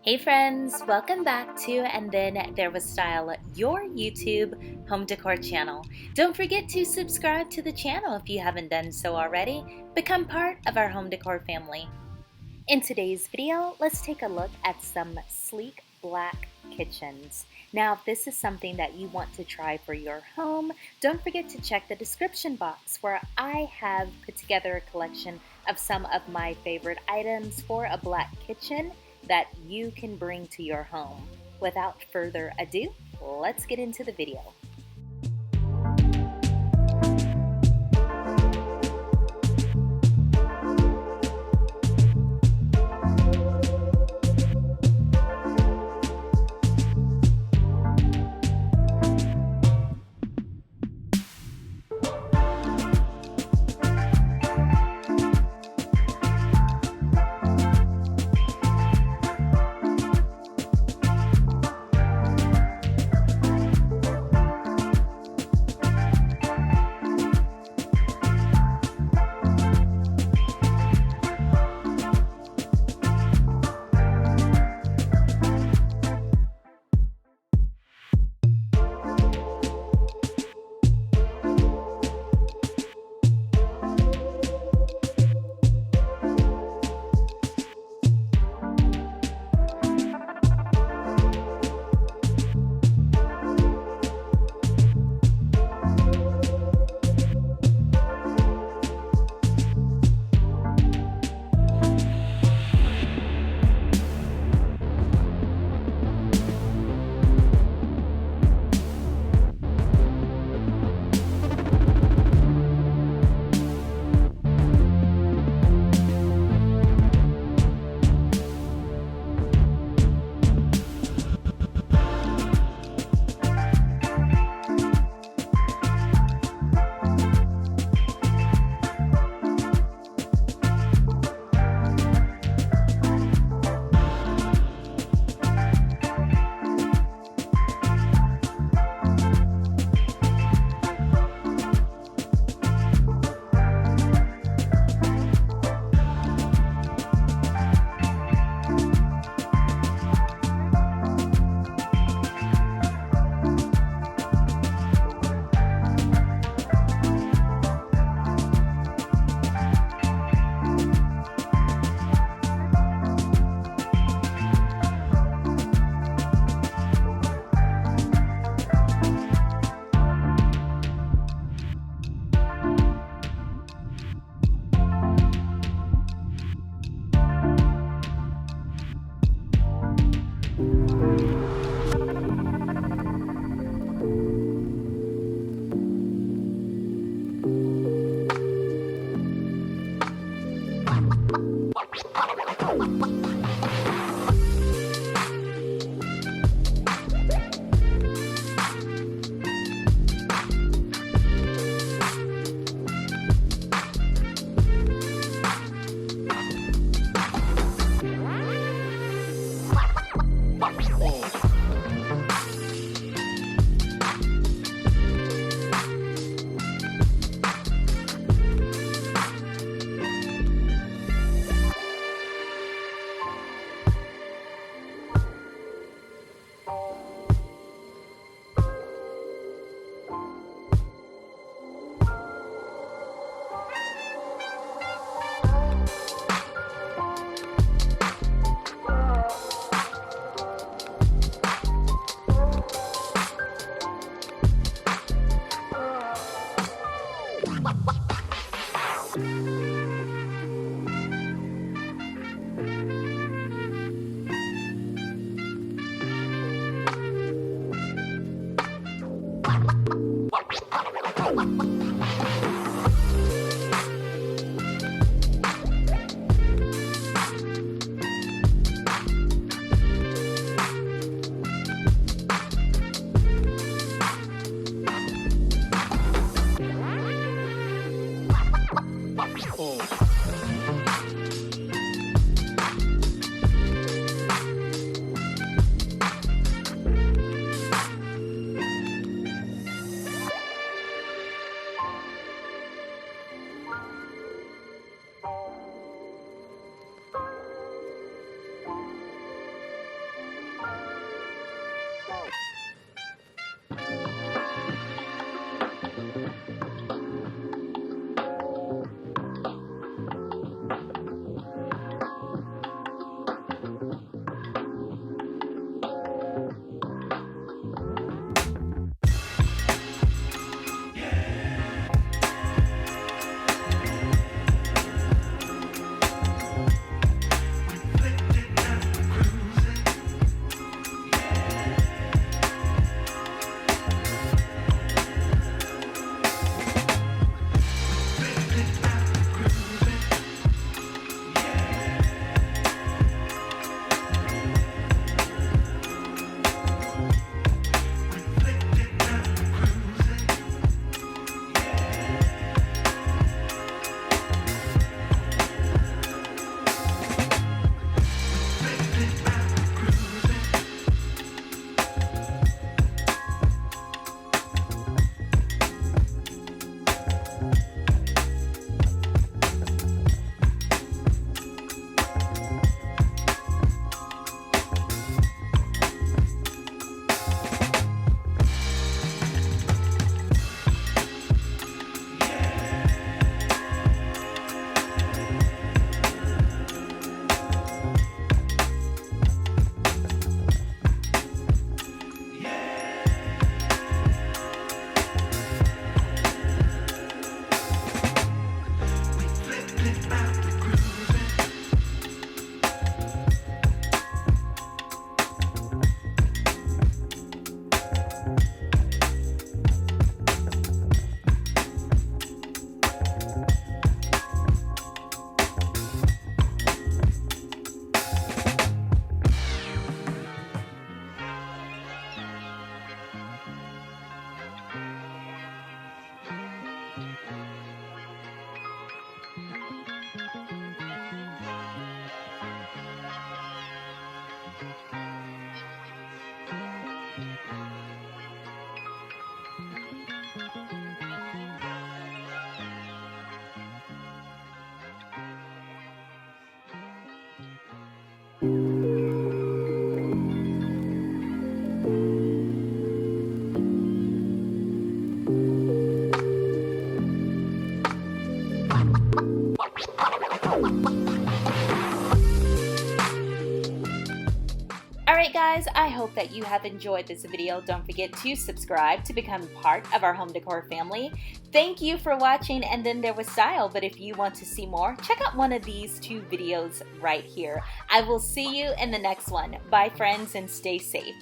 Hey friends, welcome back to And Then There Was Style, your YouTube home decor channel. Don't forget to subscribe to the channel if you haven't done so already. Become part of our home decor family. In today's video, let's take a look at some sleek black kitchens. Now, if this is something that you want to try for your home, don't forget to check the description box where I have put together a collection of some of my favorite items for a black kitchen that you can bring to your home. Without further ado, let's get into the video. Alright guys, I hope that you have enjoyed this video. Don't forget to subscribe to become part of our home decor family. Thank you for watching And Then There Was Style, but if you want to see more, check out one of these 2 videos right here. I will see you in the next one. Bye friends and stay safe.